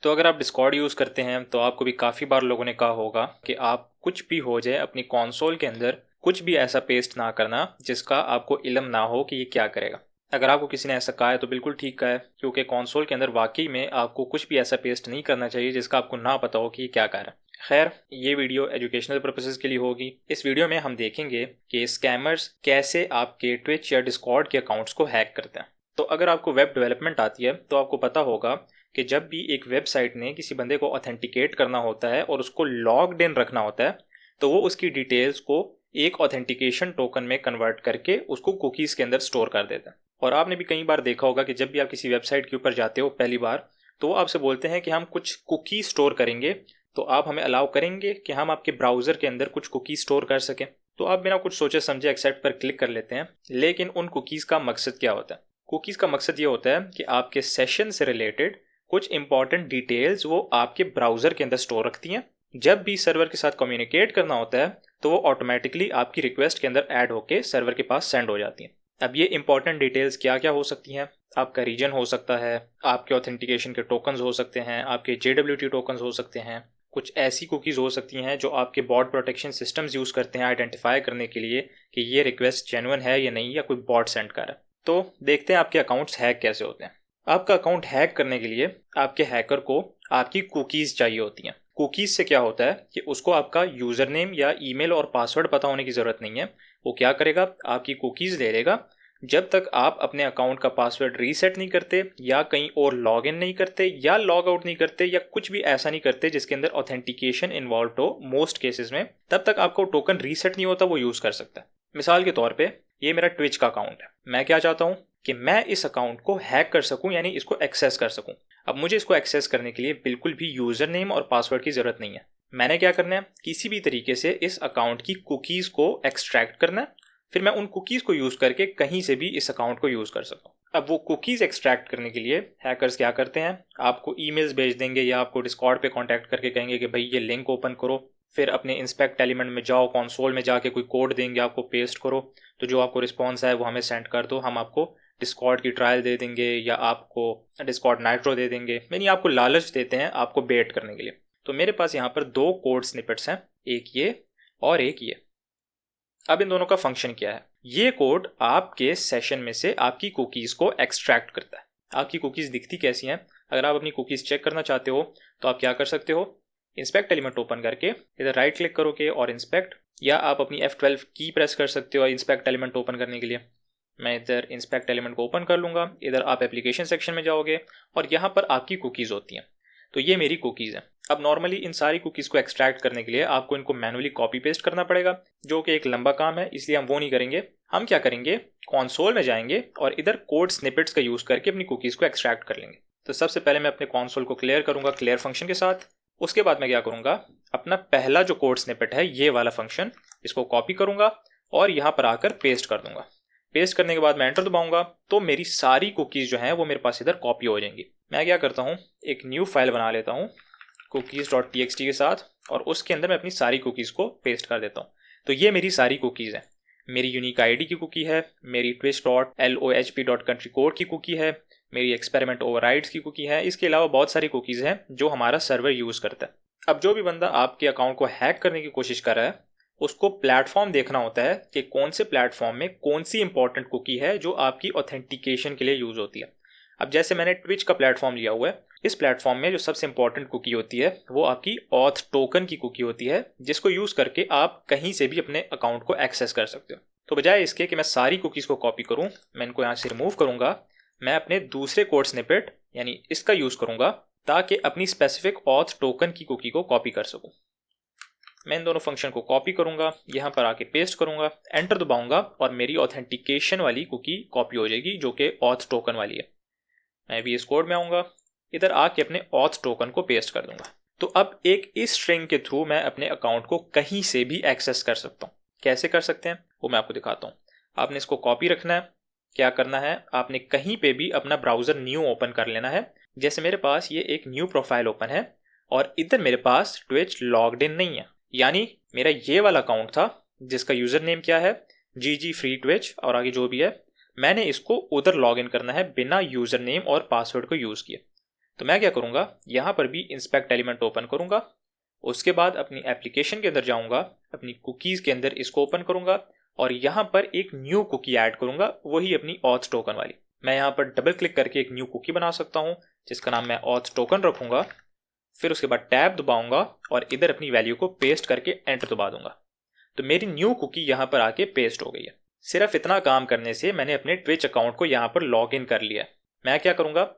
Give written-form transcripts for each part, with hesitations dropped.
तो अगर आप डिस्कॉर्ड यूज़ करते हैं तो आपको भी काफ़ी बार लोगों ने कहा होगा कि आप कुछ भी हो जाए अपनी कंसोल के अंदर कुछ भी ऐसा पेस्ट ना करना जिसका आपको इल्म ना हो कि ये क्या करेगा। अगर आपको किसी ने ऐसा कहा है तो बिल्कुल ठीक कहा है, क्योंकि कंसोल के अंदर वाकई में आपको कुछ भी ऐसा पेस्ट नहीं करना चाहिए जिसका आपको ना पता हो कि ये क्या कर रहा है। खैर, ये वीडियो एजुकेशनल पर्पसेस के लिए होगी। इस वीडियो में हम देखेंगे कि स्कैमर्स कैसे आपके ट्विच या डिस्कॉर्ड के अकाउंट्स को हैक करते हैं। तो अगर आपको वेब डेवलपमेंट आती है तो आपको पता होगा कि जब भी एक वेबसाइट ने किसी बंदे को ऑथेंटिकेट करना होता है और उसको लॉग्ड इन रखना होता है तो वो उसकी डिटेल्स को एक ऑथेंटिकेशन टोकन में कन्वर्ट करके उसको कुकीज़ के अंदर स्टोर कर देता है। और आपने भी कई बार देखा होगा कि जब भी आप किसी वेबसाइट के ऊपर जाते हो पहली बार तो वो आपसे बोलते हैं कि हम कुछ कुकी स्टोर करेंगे, तो आप हमें अलाउ करेंगे कि हम आपके ब्राउज़र के अंदर कुछ कुकी स्टोर कर सकें। तो आप बिना कुछ सोचे समझे एक्सेप्ट पर क्लिक कर लेते हैं। लेकिन उन कुकीज़ का मकसद क्या होता है? कुकीज़ का मकसद ये होता है कि आपके सेशन से रिलेटेड कुछ इंपॉर्टेंट डिटेल्स वो आपके ब्राउज़र के अंदर स्टोर रखती हैं। जब भी सर्वर के साथ कम्युनिकेट करना होता है तो वो ऑटोमेटिकली आपकी रिक्वेस्ट के अंदर ऐड होके सर्वर के पास सेंड हो जाती हैं। अब ये इंपॉर्टेंट डिटेल्स क्या क्या हो सकती हैं? आपका रीजन हो सकता है, आपके ऑथेंटिकेशन के टोकन्स हो सकते हैं, आपके JWT टोकन्स हो सकते हैं, कुछ ऐसी कुकीज़ हो सकती हैं जो आपके बॉट प्रोटेक्शन सिस्टम्स यूज़ करते हैं आइडेंटिफाई करने के लिए कि ये रिक्वेस्ट जेन्युइन है या नहीं, या कोई बॉट सेंड कर रहा है। तो देखते हैं आपके अकाउंट्स हैक कैसे होते हैं। आपका अकाउंट हैक करने के लिए आपके हैकर को आपकी कुकीज़ चाहिए होती हैं। कुकीज़ से क्या होता है कि उसको आपका यूज़र नेम या ईमेल और पासवर्ड पता होने की ज़रूरत नहीं है। वो क्या करेगा, आपकी कुकीज़ ले लेगा। जब तक आप अपने अकाउंट का पासवर्ड रीसेट नहीं करते या कहीं और लॉग इन नहीं करते या लॉग आउट नहीं करते या कुछ भी ऐसा नहीं करते जिसके अंदर ऑथेंटिकेशन इन्वॉल्व हो मोस्ट केसेस में, तब तक आपको टोकन रीसेट नहीं होता, वो यूज़ कर सकता है। मिसाल के तौर पे ये मेरा ट्विच का अकाउंट है। मैं क्या चाहता हूँ कि मैं इस अकाउंट को हैक कर सकूं, यानी इसको एक्सेस कर सकूं। अब मुझे इसको एक्सेस करने के लिए बिल्कुल भी यूज़र नेम और पासवर्ड की ज़रूरत नहीं है। मैंने क्या करना है, किसी भी तरीके से इस अकाउंट की कुकीज़ को एक्सट्रैक्ट करना है, फिर मैं उन कुकीज़ को यूज़ करके कहीं से भी इस अकाउंट को यूज़ कर सकूँ। अब वो कुकीज़ एक्सट्रैक्ट करने के लिए हैकर्स क्या करते हैं, आपको ईमेल्स भेज देंगे या आपको डिस्कॉर्ड पे कांटेक्ट करके कहेंगे कि भाई ये लिंक ओपन करो, फिर अपने इंस्पेक्ट एलिमेंट में जाओ, कंसोल में जाके कोई कोड देंगे आपको, पेस्ट करो, तो जो आपको रिस्पॉन्स है वो हमें सेंड कर दो, हम आपको डिस्कॉर्ड की ट्रायल दे देंगे या आपको डिस्कॉर्ड नाइट्रो दे देंगे। यानी आपको लालच देते हैं आपको बेट करने के लिए। तो मेरे पास यहाँ पर दो कोड स्निपेट्स हैं, एक ये और एक ये। अब इन दोनों का फंक्शन क्या है? ये कोड आपके सेशन में से आपकी कुकीज़ को एक्सट्रैक्ट करता है। आपकी कुकीज़ दिखती कैसी हैं? अगर आप अपनी कुकीज़ चेक करना चाहते हो तो आप क्या कर सकते हो, इंस्पेक्ट एलिमेंट ओपन करके इधर राइट क्लिक करोगे और इंस्पेक्ट, या आप अपनी F12 की प्रेस कर सकते हो इंस्पेक्ट एलिमेंट ओपन करने के लिए। मैं इधर इंस्पेक्ट एलिमेंट को ओपन कर लूँगा। इधर आप एप्लीकेशन सेक्शन में जाओगे और यहाँ पर आपकी कुकीज़ होती हैं। तो ये मेरी कुकीज़ हैं। अब नॉर्मली इन सारी कुकीज़ को एक्सट्रैक्ट करने के लिए आपको इनको मैनुअली कॉपी पेस्ट करना पड़ेगा, जो कि एक लंबा काम है, इसलिए हम वो नहीं करेंगे। हम क्या करेंगे, कंसोल में जाएंगे और इधर कोड स्निपेट्स का यूज़ करके अपनी कुकीज़ को एक्सट्रैक्ट कर लेंगे। तो सबसे पहले मैं अपने कंसोल को क्लियर करूँगा क्लियर फंक्शन के साथ। उसके बाद मैं क्या करूँगा, अपना पहला जो कोड स्निपेट है ये वाला फंक्शन, इसको कॉपी करूँगा और यहाँ पर आकर पेस्ट कर दूंगा। पेस्ट करने के बाद मैं एंटर दबाऊंगा तो मेरी सारी कुकीज़ जो हैं वो मेरे पास इधर कॉपी हो जाएंगी। मैं क्या करता हूँ, एक न्यू फाइल बना लेता हूँ cookies.txt के साथ और उसके अंदर मैं अपनी सारी कुकीज़ को पेस्ट कर देता हूँ। तो ये मेरी सारी कुकीज़ हैं। मेरी यूनिक आईडी की कुकी है, मेरी twist.lohp.country code की कुकी है, मेरी एक्सपेरिमेंट ओवरराइड्स की कुकी है। इसके अलावा बहुत सारी कुकीज़ हैं जो हमारा सर्वर यूज़ करता है। अब जो भी बंदा आपके अकाउंट को हैक करने की कोशिश कर रहा है उसको प्लेटफॉर्म देखना होता है कि कौन से प्लेटफॉर्म में कौन सी इंपॉर्टेंट कुकी है जो आपकी ऑथेंटिकेशन के लिए यूज़ होती है। अब जैसे मैंने ट्विच का प्लेटफॉर्म लिया हुआ है, इस प्लेटफॉर्म में जो सबसे इंपॉर्टेंट कुकी होती है वो आपकी ऑथ टोकन की कुकी होती है, जिसको यूज़ करके आप कहीं से भी अपने अकाउंट को एक्सेस कर सकते हो। तो बजाय इसके कि मैं सारी कुकीज़ को कॉपी करूँ, मैं इनको यहाँ से रिमूव करूँगा। मैं अपने दूसरे कोड स्निपेट यानी इसका यूज़ करूँगा ताकि अपनी स्पेसिफिक ऑथ टोकन की कुकी को कॉपी कर सकूँ। मैं इन दोनों फंक्शन को कॉपी करूंगा, यहाँ पर आके पेस्ट करूंगा, एंटर दबाऊंगा और मेरी ऑथेंटिकेशन वाली कुकी कॉपी हो जाएगी जो कि ऑथ टोकन वाली है। मैं भी इस कोड में आऊँगा, इधर आके अपने ऑथ टोकन को पेस्ट कर दूंगा। तो अब एक इस स्ट्रिंग के थ्रू मैं अपने अकाउंट को कहीं से भी एक्सेस कर सकता हूँ। कैसे कर सकते हैं वो मैं आपको दिखाता हूँ। आपने इसको कॉपी रखना है। क्या करना है, आपने कहीं पे भी अपना ब्राउज़र न्यू ओपन कर लेना है। जैसे मेरे पास ये एक न्यू प्रोफाइल ओपन है और इधर मेरे पास ट्विच लॉग्ड इन नहीं है, यानी मेरा ये वाला अकाउंट था जिसका यूज़र नेम क्या है GG फ्री ट्विच और आगे जो भी है, मैंने इसको उधर लॉग इन करना है बिना यूज़र नेम और पासवर्ड को यूज़ किए। तो मैं क्या करूँगा, यहाँ पर भी इंस्पेक्ट एलिमेंट ओपन करूँगा, उसके बाद अपनी एप्लीकेशन के अंदर जाऊँगा, अपनी कुकीज़ के अंदर इसको ओपन करूँगा और यहाँ पर एक न्यू कुकी ऐड करूँगा, वही अपनी ऑथ टोकन वाली। मैं यहाँ पर डबल क्लिक करके एक न्यू कुकी बना सकता हूँ जिसका नाम मैं ऑथ टोकन रखूँगा। फिर उसके बाद टैब दबाऊँगा और इधर अपनी वैल्यू को पेस्ट करके एंटर दबा दूंगा। तो मेरी न्यू कुकी यहाँ पर आके पेस्ट हो गई है। सिर्फ इतना काम करने से मैंने अपने ट्विच अकाउंट को यहाँ पर लॉग इन कर लिया है। मैं क्या करूँगा,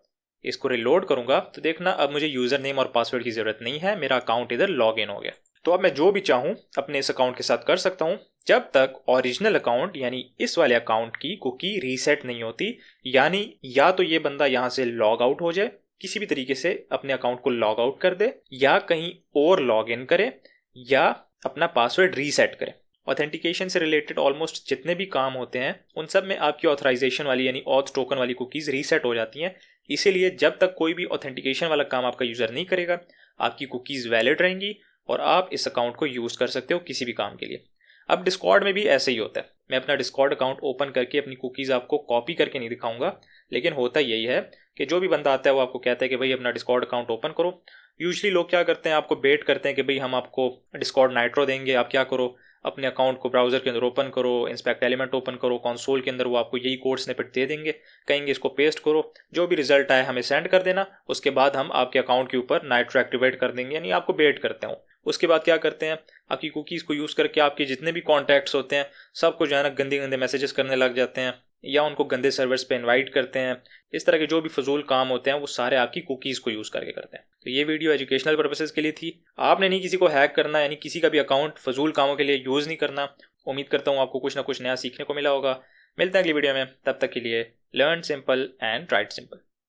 इसको रिलोड करूँगा तो देखना अब मुझे यूज़र नेम और पासवर्ड की ज़रूरत नहीं है, मेरा अकाउंट इधर लॉग इन हो गया। तो अब मैं जो भी चाहूँ अपने इस अकाउंट के साथ कर सकता हूँ जब तक ओरिजिनल अकाउंट यानी इस वाले अकाउंट की कुकी रीसेट नहीं होती। यानी या तो ये बंदा यहाँ से लॉग आउट हो जाए, किसी भी तरीके से अपने अकाउंट को लॉग आउट कर दे, या कहीं और लॉग इन करे, या अपना पासवर्ड रीसेट करे। ऑथेंटिकेशन से रिलेटेड ऑलमोस्ट जितने भी काम होते हैं उन सब में आपकी ऑथराइजेशन वाली यानी ऑथ टोकन वाली कुकीज़ रीसेट हो जाती हैं। इसीलिए जब तक कोई भी ऑथेंटिकेशन वाला काम आपका यूज़र नहीं करेगा, आपकी कुकीज़ वैलिड रहेंगी और आप इस अकाउंट को यूज़ कर सकते हो किसी भी काम के लिए। अब डिस्कॉर्ड में भी ऐसे ही होता है। मैं अपना डिस्कॉर्ड अकाउंट ओपन करके अपनी कुकीज़ आपको कॉपी करके नहीं दिखाऊंगा, लेकिन होता यही है कि जो भी बंदा आता है वो आपको कहता है कि भाई अपना डिस्कॉर्ड अकाउंट ओपन करो। यूजुअली लोग क्या करते हैं, आपको बेट करते हैं कि भाई हम आपको डिस्कॉर्ड नाइट्रो देंगे, आप क्या करो अपने अकाउंट को ब्राउज़र के अंदर ओपन करो, इंस्पेक्ट एलिमेंट ओपन करो, कंसोल के अंदर वो आपको यही कोड स्निपेट दे देंगे, कहेंगे इसको पेस्ट करो, जो भी रिजल्ट आए हमें सेंड कर देना, उसके बाद हम आपके अकाउंट के ऊपर नाइट्रो एक्टिवेट कर देंगे, यानी आपको बेट करते हैं। उसके बाद क्या करते हैं, आपकी कुकीज़ को यूज़ करके आपके जितने भी कॉन्टैक्ट्स होते हैं सबको जो है ना गंदे गंदे मैसेजेस करने लग जाते हैं, या उनको गंदे सर्वर्स पे इनवाइट करते हैं। इस तरह के जो भी फजूल काम होते हैं वो सारे आपकी कुकीज़ को यूज़ करके करते हैं। तो ये वीडियो एजुकेशनल पर्पसेस के लिए थी। आपने नहीं किसी को हैक करना, यानी किसी का भी अकाउंट फजूल कामों के लिए यूज़ नहीं करना। उम्मीद करता हूँ आपको कुछ ना कुछ नया सीखने को मिला होगा। मिलते हैं अगली वीडियो में, तब तक के लिए learn simple and right simple.